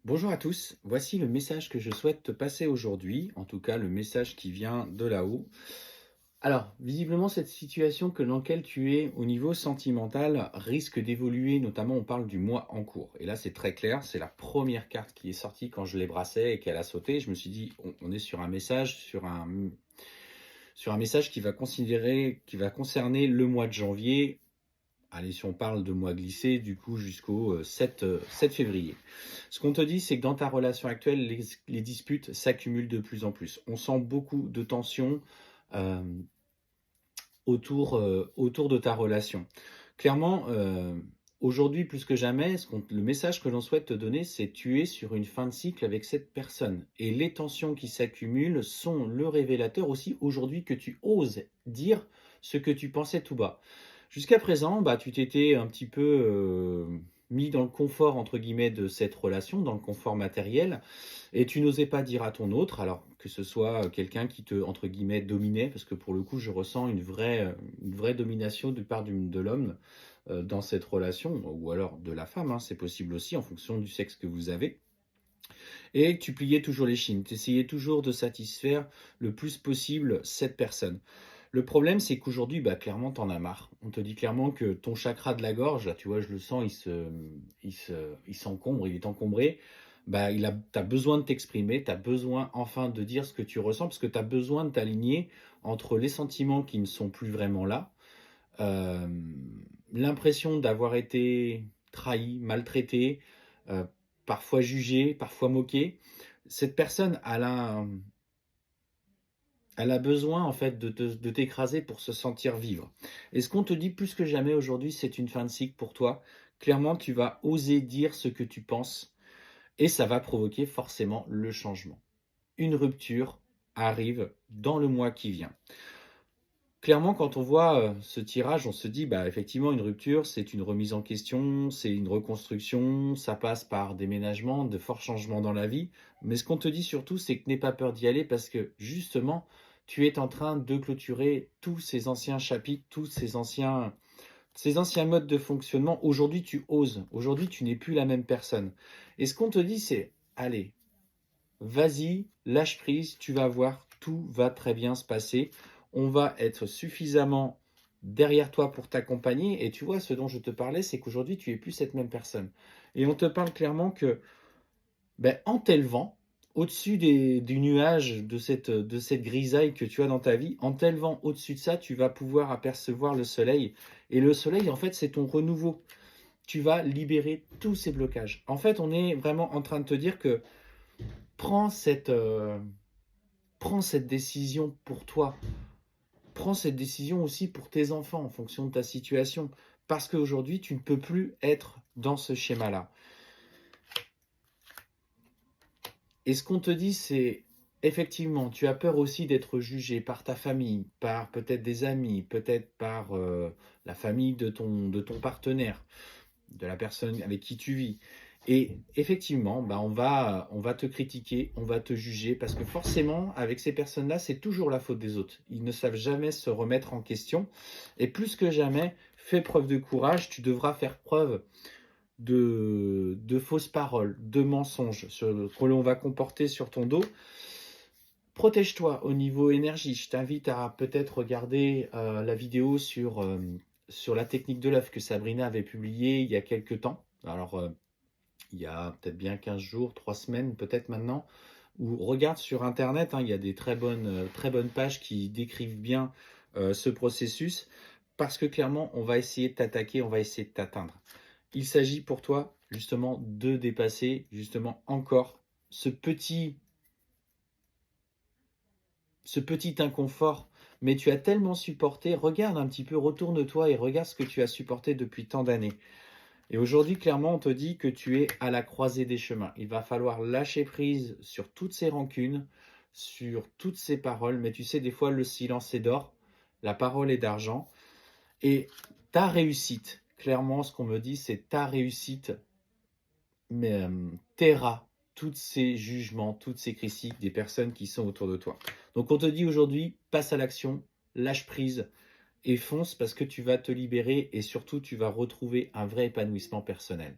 Bonjour à tous, voici le message que je souhaite te passer aujourd'hui, en tout cas le message qui vient de là-haut. Alors, visiblement, cette situation dans laquelle tu es au niveau sentimental risque d'évoluer, notamment on parle du mois en cours. Et là, c'est très clair, c'est la première carte qui est sortie quand je l'ai brassée et qu'elle a sauté. Je me suis dit, on est sur un message, sur un message qui va concerner le mois de janvier. Allez, si on parle de mois glissé, du coup jusqu'au 7 février. Ce qu'on te dit, c'est que dans ta relation actuelle, les disputes s'accumulent de plus en plus. On sent beaucoup de tensions euh, autour de ta relation. Clairement, aujourd'hui plus que jamais, le message que l'on souhaite te donner, c'est tu es sur une fin de cycle avec cette personne. Et les tensions qui s'accumulent sont le révélateur aussi aujourd'hui que tu oses dire ce que tu pensais tout bas. Jusqu'à présent, bah, tu t'étais un petit peu mis dans le confort, entre guillemets, de cette relation, dans le confort matériel, et tu n'osais pas dire à ton autre, alors que ce soit quelqu'un qui te, entre guillemets, dominait, parce que pour le coup, je ressens une vraie domination de part de l'homme dans cette relation, ou alors de la femme, hein, c'est possible aussi, en fonction du sexe que vous avez, et tu pliais toujours les chines, tu essayais toujours de satisfaire le plus possible cette personne. Le problème, c'est qu'aujourd'hui, bah, clairement, t'en as marre. On te dit clairement que ton chakra de la gorge, là, tu vois, je le sens, il s'encombre, il est encombré. Bah, t'as besoin de t'exprimer, t'as besoin enfin de dire ce que tu ressens, parce que t'as besoin de t'aligner entre les sentiments qui ne sont plus vraiment là, euh, l'impression d'avoir été trahi, maltraité, euh, parfois jugé, parfois moqué. Cette personne, elle a besoin en fait de t'écraser pour se sentir vivre. Et ce qu'on te dit plus que jamais aujourd'hui, c'est une fin de cycle pour toi. Clairement, tu vas oser dire ce que tu penses et ça va provoquer forcément le changement. Une rupture arrive dans le mois qui vient. Clairement, quand on voit ce tirage, on se dit, bah, effectivement, une rupture, c'est une remise en question, c'est une reconstruction, ça passe par déménagement, de forts changements dans la vie. Mais ce qu'on te dit surtout, c'est que n'aie pas peur d'y aller parce que justement, tu es en train de clôturer tous ces anciens chapitres, tous ces anciens modes de fonctionnement. Aujourd'hui, tu oses. Aujourd'hui, tu n'es plus la même personne. Et ce qu'on te dit, c'est, allez, vas-y, lâche prise, tu vas voir, tout va très bien se passer. On va être suffisamment derrière toi pour t'accompagner. Et tu vois, ce dont je te parlais, c'est qu'aujourd'hui, tu es plus cette même personne. Et on te parle clairement que, ben, en t'élevant au-dessus du nuage de cette grisaille que tu as dans ta vie, en t'élevant au-dessus de ça, tu vas pouvoir apercevoir le soleil. Et le soleil, en fait, c'est ton renouveau. Tu vas libérer tous ces blocages. En fait, on est vraiment en train de te dire que prends cette, euh, prends cette décision pour toi. Prends cette décision aussi pour tes enfants en fonction de ta situation. Parce qu'aujourd'hui, tu ne peux plus être dans ce schéma-là. Et ce qu'on te dit, c'est effectivement, tu as peur aussi d'être jugé par ta famille, par peut-être des amis, peut-être par la famille de ton partenaire, de la personne avec qui tu vis. Et effectivement, bah on va te critiquer, on va te juger, parce que forcément, avec ces personnes-là, c'est toujours la faute des autres. Ils ne savent jamais se remettre en question. Et plus que jamais, fais preuve de courage, tu devras faire preuve de fausses paroles, de mensonges que l'on va comporter sur ton dos. Protège-toi au niveau énergie. Je t'invite à peut-être regarder la vidéo sur la technique de l'œuf que Sabrina avait publiée il y a quelques temps. Alors, il y a peut-être bien 15 jours, 3 semaines peut-être maintenant, ou regarde sur Internet, hein, il y a des très bonnes pages qui décrivent bien ce processus, parce que clairement, on va essayer de t'attaquer, on va essayer de t'atteindre. Il s'agit pour toi justement de dépasser justement encore ce petit inconfort, mais tu as tellement supporté, regarde un petit peu, retourne-toi et regarde ce que tu as supporté depuis tant d'années. Et aujourd'hui, clairement, on te dit que tu es à la croisée des chemins. Il va falloir lâcher prise sur toutes ces rancunes, sur toutes ces paroles. Mais tu sais, des fois, le silence est d'or, la parole est d'argent. Et ta réussite, clairement, ce qu'on me dit, c'est ta réussite taira tous ces jugements, toutes ces critiques des personnes qui sont autour de toi. Donc on te dit aujourd'hui, passe à l'action, lâche prise et fonce parce que tu vas te libérer et surtout tu vas retrouver un vrai épanouissement personnel.